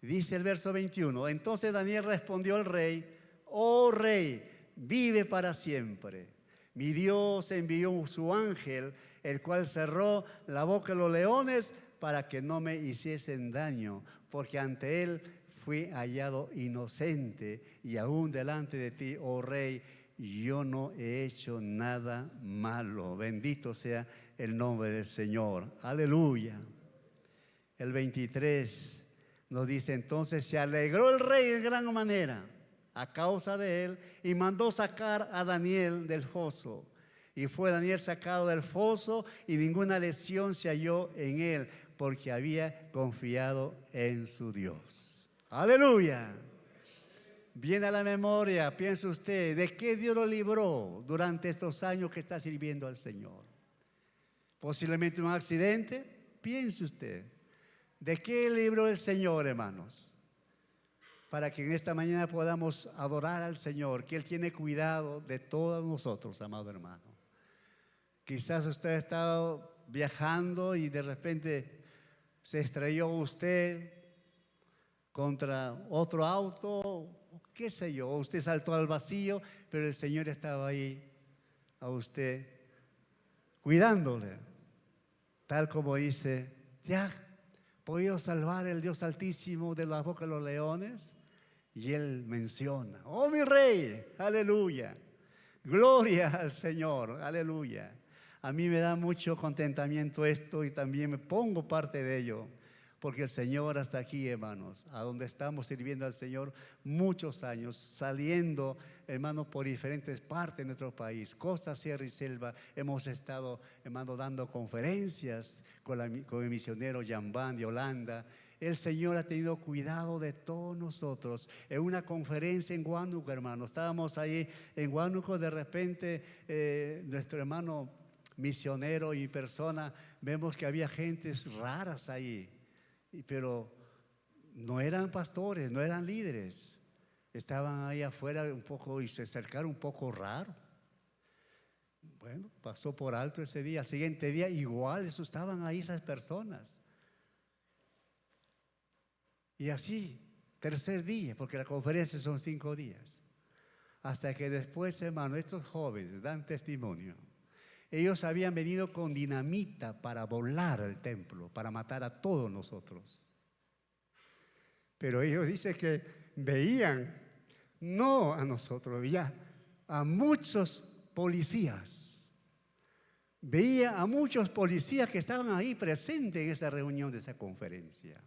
Dice el verso 21. Entonces Daniel respondió al rey, oh rey, vive para siempre. Mi Dios envió su ángel, el cual cerró la boca de los leones para que no me hiciesen daño, porque ante él fui hallado inocente y aún delante de ti, oh rey, yo no he hecho nada malo. Bendito sea el nombre del Señor. Aleluya. El 23 nos dice, entonces se alegró el rey en gran manera a causa de él y mandó sacar a Daniel del foso. Y fue Daniel sacado del foso y ninguna lesión se halló en él, porque había confiado en su Dios. ¡Aleluya! Viene a la memoria, piense usted, ¿de qué Dios lo libró durante estos años que está sirviendo al Señor? Posiblemente un accidente, piense usted. ¿De qué libró el Señor, hermanos? Para que en esta mañana podamos adorar al Señor, que Él tiene cuidado de todos nosotros, amado hermano. Quizás usted ha estado viajando y de repente se estrelló usted contra otro auto, qué sé yo, usted saltó al vacío, pero el Señor estaba ahí a usted cuidándole, tal como dice, ¿te ha podido salvar el Dios Altísimo de la boca de los leones? Y él menciona, oh mi rey, aleluya, gloria al Señor, aleluya. A mí me da mucho contentamiento esto y también me pongo parte de ello, porque el Señor hasta aquí, hermanos, a donde estamos sirviendo al Señor muchos años, saliendo, hermanos, por diferentes partes de nuestro país, costa, sierra y selva, hemos estado, hermanos, dando conferencias con el misionero Jan de Holanda. El Señor ha tenido cuidado de todos nosotros. En una conferencia en Huánuco, hermanos, estábamos ahí en Huánuco, de repente nuestro hermano misionero y persona, vemos que había gentes raras ahí, pero no eran pastores, no eran líderes, estaban ahí afuera un poco y se acercaron un poco raro. Bueno, pasó por alto ese día. Al siguiente día igual, eso estaban ahí esas personas. Y así, tercer día, porque la conferencia son 5 días. Hasta que después, hermano, estos jóvenes dan testimonio. Ellos habían venido con dinamita para volar el templo, para matar a todos nosotros. Pero ellos dicen que veían, no a nosotros, veían a muchos policías. Veía a muchos policías que estaban ahí presentes en esa reunión de esa conferencia.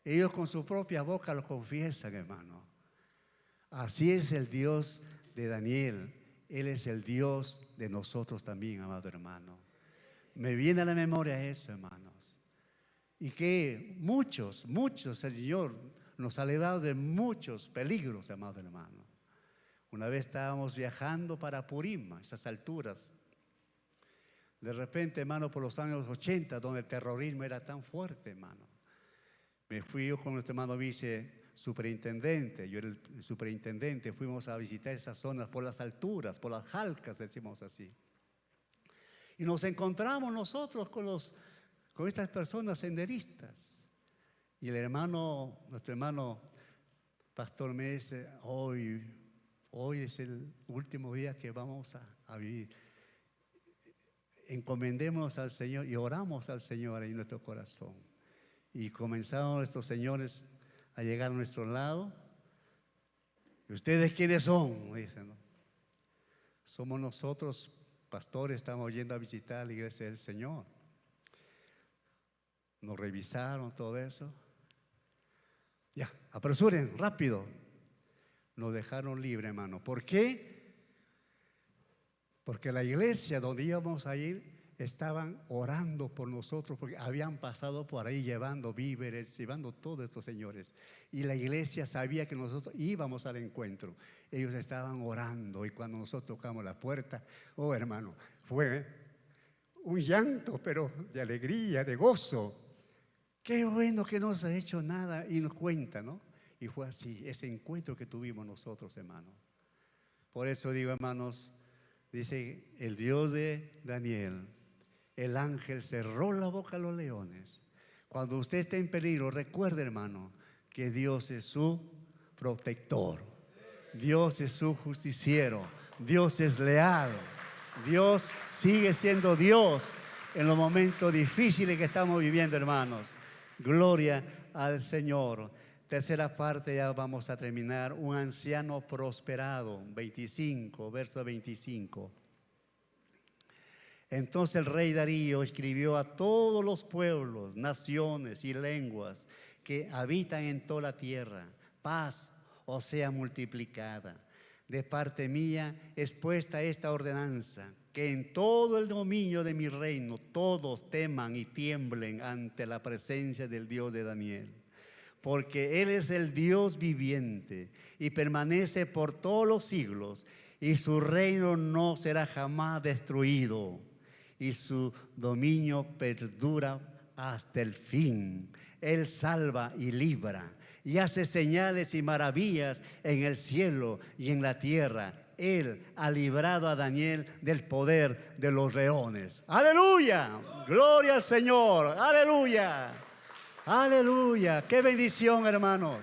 Ellos con su propia boca lo confiesan, hermano. Así es el Dios de Daniel. Él es el Dios de nosotros también, amado hermano. Me viene a la memoria eso, hermanos. Y que muchos, el Señor nos ha librado de muchos peligros, amado hermano. Una vez estábamos viajando para Purim, a esas alturas. De repente, hermano, por los años 80, donde el terrorismo era tan fuerte, hermano. Me fui yo con nuestro hermano superintendente, yo era el superintendente, fuimos a visitar esas zonas por las alturas, por las jalcas, decimos así. Y nos encontramos nosotros con estas personas senderistas. Y nuestro hermano pastor me dice, hoy es el último día que vamos a vivir. Encomendémonos al Señor y oramos al Señor en nuestro corazón. Y comenzaron estos señores a llegar a nuestro lado. ¿Y ustedes quiénes son? Dicen, ¿no? Somos nosotros, pastores, estamos yendo a visitar la iglesia del Señor. Nos revisaron todo eso. Ya, apresuren, rápido. Nos dejaron libre, hermano. ¿Por qué? Porque la iglesia donde íbamos a ir estaban orando por nosotros, porque habían pasado por ahí llevando víveres, llevando todos estos señores. Y la iglesia sabía que nosotros íbamos al encuentro. Ellos estaban orando, y cuando nosotros tocamos la puerta, oh hermano, fue un llanto, pero de alegría, de gozo. Qué bueno que no se ha hecho nada, y nos cuenta, ¿no? Y fue así, ese encuentro que tuvimos nosotros, hermano. Por eso digo, hermanos, dice el Dios de Daniel, el ángel cerró la boca a los leones. Cuando usted esté en peligro, recuerde, hermano, que Dios es su protector. Dios es su justiciero. Dios es leal. Dios sigue siendo Dios en los momentos difíciles que estamos viviendo, hermanos. Gloria al Señor. Tercera parte, ya vamos a terminar. Un anciano prosperado, 25, verso 25. Entonces el rey Darío escribió a todos los pueblos, naciones y lenguas que habitan en toda la tierra: paz os sea multiplicada. De parte mía es puesta esta ordenanza, que en todo el dominio de mi reino todos teman y tiemblen ante la presencia del Dios de Daniel. Porque Él es el Dios viviente y permanece por todos los siglos, y su reino no será jamás destruido, y su dominio perdura hasta el fin. Él salva y libra, y hace señales y maravillas en el cielo y en la tierra. Él ha librado a Daniel del poder de los leones. ¡Aleluya! ¡Gloria al Señor! ¡Aleluya! ¡Aleluya! ¡Qué bendición, hermano!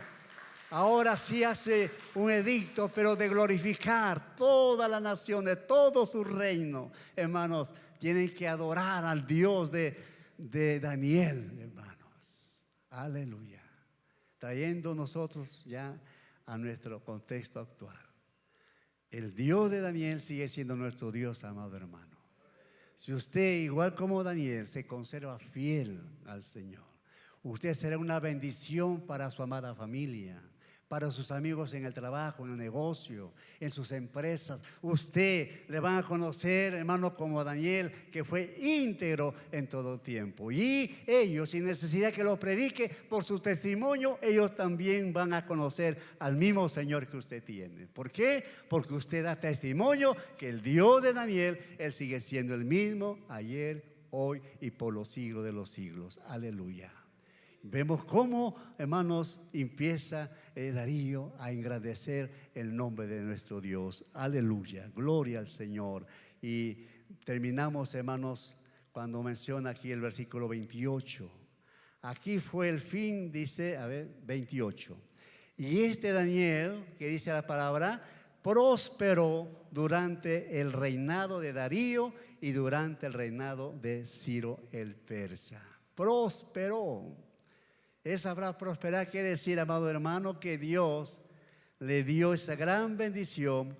Ahora sí hace un edicto, pero de glorificar todas las naciones, todo su reino. Hermanos, tienen que adorar al Dios de Daniel, hermanos. Aleluya. Trayendo nosotros ya a nuestro contexto actual. El Dios de Daniel sigue siendo nuestro Dios, amado hermano. Si usted, igual como Daniel, se conserva fiel al Señor, usted será una bendición para su amada familia, para sus amigos en el trabajo, en el negocio, en sus empresas. Usted le van a conocer, hermano, como Daniel, que fue íntegro en todo tiempo. Y ellos, sin necesidad que lo predique, por su testimonio, ellos también van a conocer al mismo Señor que usted tiene. ¿Por qué? Porque usted da testimonio que el Dios de Daniel, Él sigue siendo el mismo ayer, hoy y por los siglos de los siglos. Aleluya. Vemos cómo, hermanos, empieza Darío a engrandecer el nombre de nuestro Dios. Aleluya, gloria al Señor. Y terminamos, hermanos, cuando menciona aquí el versículo 28. Aquí fue el fin, dice, 28. Y este Daniel, que dice la palabra, prosperó durante el reinado de Darío y durante el reinado de Ciro el persa. Prosperó. Esa prosperar quiere decir, amado hermano, que Dios le dio esa gran bendición.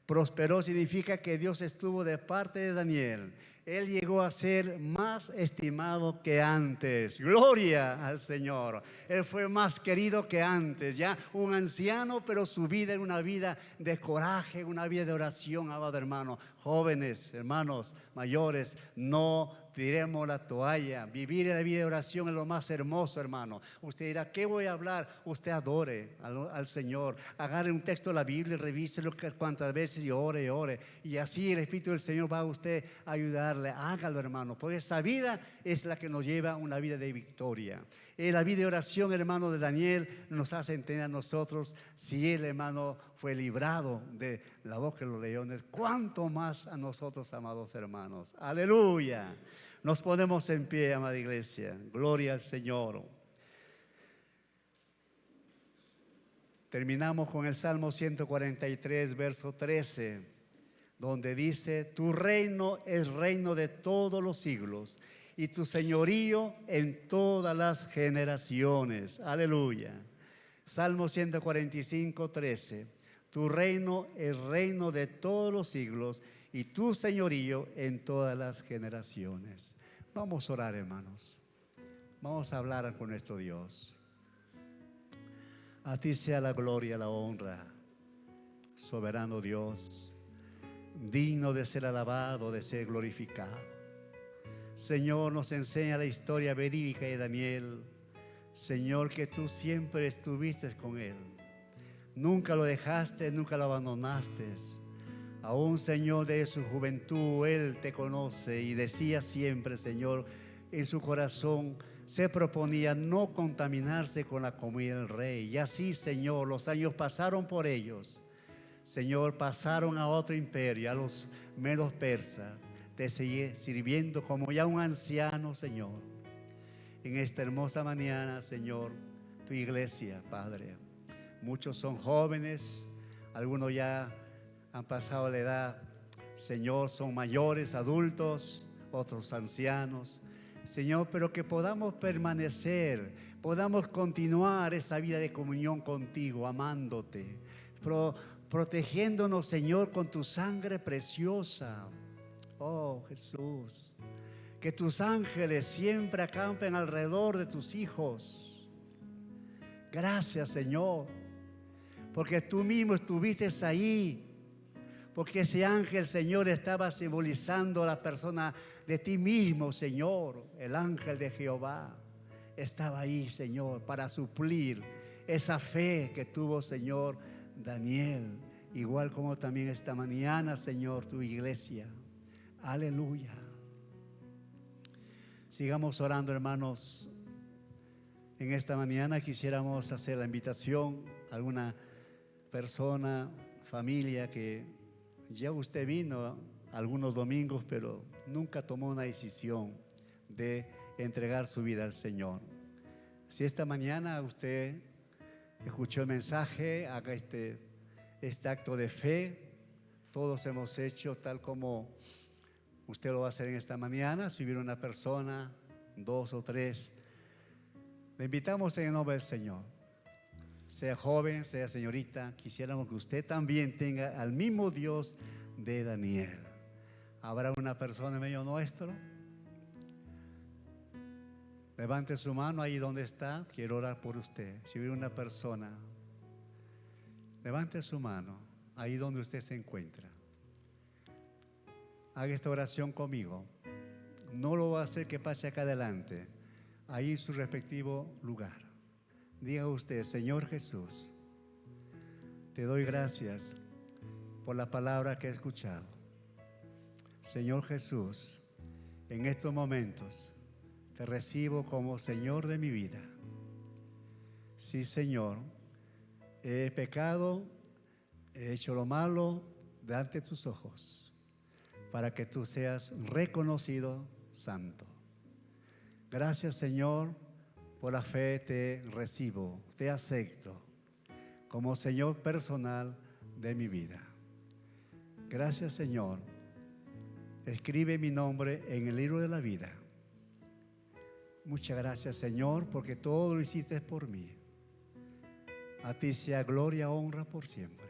Prosperó significa que Dios estuvo de parte de Daniel. Él llegó a ser más estimado que antes. Gloria al Señor. Él fue más querido que antes. Ya un anciano, pero su vida era una vida de coraje, una vida de oración, amado hermano. Jóvenes, hermanos, mayores, no tiremos la toalla. Vivir en la vida de oración es lo más hermoso, hermano. Usted dirá, ¿qué voy a hablar? Usted adore al Señor. Agarre un texto de la Biblia y revíselo cuantas veces y ore y ore. Y así el Espíritu del Señor va a usted a ayudarle. Hágalo, hermano, porque esa vida es la que nos lleva a una vida de victoria. La vida de oración, hermano, de Daniel nos hace entender a nosotros, si él, hermano, fue librado de la boca de los leones, cuánto más a nosotros, amados hermanos. Aleluya. Nos ponemos en pie, amada iglesia. Gloria al Señor. Terminamos con el Salmo 143, verso 13, donde dice: tu reino es reino de todos los siglos, y tu señorío en todas las generaciones. Aleluya. Salmo 145, 13. Tu reino es reino de todos los siglos y tu señorío en todas las generaciones. Vamos a orar, hermanos. Vamos a hablar con nuestro Dios. A ti sea la gloria, la honra, soberano Dios, digno de ser alabado, de ser glorificado. Señor, nos enseña la historia verídica de Daniel. Señor, que tú siempre estuviste con él. Nunca lo dejaste, nunca lo abandonaste. Aún, Señor, de su juventud, él te conoce y decía siempre, Señor, en su corazón se proponía no contaminarse con la comida del rey. Y así, Señor, los años pasaron por ellos. Señor, pasaron a otro imperio, a los medos persas. Te sigue sirviendo como ya un anciano, Señor. En esta hermosa mañana, Señor, tu iglesia, Padre. Muchos son jóvenes, algunos ya han pasado la edad. Señor, son mayores, adultos, otros ancianos. Señor, pero que podamos permanecer, podamos continuar esa vida de comunión contigo, amándote, protegiéndonos, Señor, con tu sangre preciosa. Oh, Jesús, que tus ángeles siempre acampen alrededor de tus hijos. Gracias, Señor, porque tú mismo estuviste ahí. Porque ese ángel, Señor, estaba simbolizando a la persona de ti mismo, Señor. El ángel de Jehová estaba ahí, Señor, para suplir esa fe que tuvo, Señor, Daniel. Igual como también esta mañana, Señor, tu iglesia. Aleluya. Sigamos orando, hermanos. En esta mañana quisiéramos hacer la invitación a alguna persona, familia que ya usted vino algunos domingos, pero nunca tomó una decisión de entregar su vida al Señor. Si esta mañana usted escuchó el mensaje, haga este acto de fe. Todos hemos hecho tal como usted lo va a hacer en esta mañana. Si hubiera una persona, 2 o 3, le invitamos en el nombre del Señor. Sea joven, sea señorita, quisiéramos que usted también tenga al mismo Dios de Daniel. ¿Habrá una persona en medio nuestro? Levante su mano ahí donde está, quiero orar por usted. Si hubiera una persona, levante su mano ahí donde usted se encuentra. Haga esta oración conmigo. No lo va a hacer que pase acá adelante, ahí en su respectivo lugar. Diga usted: Señor Jesús, te doy gracias por la palabra que he escuchado. Señor Jesús, en estos momentos te recibo como Señor de mi vida. Sí, Señor, he pecado, he hecho lo malo delante de tus ojos, para que tú seas reconocido santo. Gracias, Señor. Por la fe te recibo, te acepto como Señor personal de mi vida. Gracias, Señor. Escribe mi nombre en el libro de la vida. Muchas gracias, Señor, porque todo lo hiciste por mí. A ti sea gloria, honra por siempre.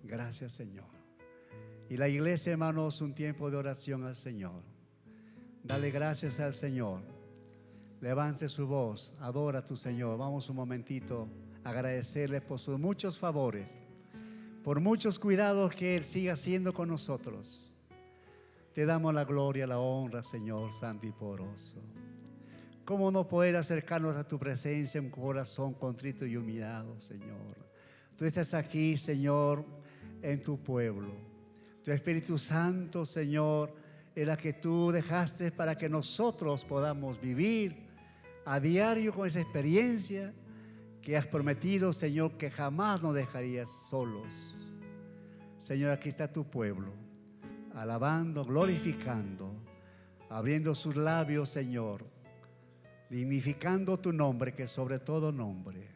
Gracias, Señor. Y la iglesia, hermanos, un tiempo de oración al Señor. Dale gracias al Señor. Levante su voz, adora a tu Señor. Vamos un momentito a agradecerle por sus muchos favores, por muchos cuidados que Él sigue haciendo con nosotros. Te damos la gloria, la honra, Señor santo y poderoso. ¿Cómo no poder acercarnos a tu presencia en un corazón contrito y humillado, Señor? Tú estás aquí, Señor, en tu pueblo. Tu Espíritu Santo, Señor, es la que tú dejaste para que nosotros podamos vivir a diario con esa experiencia que has prometido, Señor, que jamás nos dejarías solos. Señor, aquí está tu pueblo, alabando, glorificando, abriendo sus labios, Señor, dignificando tu nombre, que es sobre todo nombre.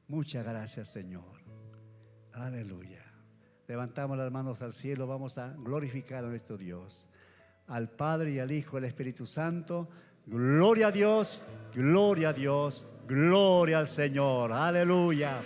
Muchas gracias, Señor. Aleluya. Levantamos las manos al cielo, vamos a glorificar a nuestro Dios. al Padre y al Hijo y al Espíritu Santo. Gloria a Dios, gloria a Dios, gloria al Señor. Aleluya.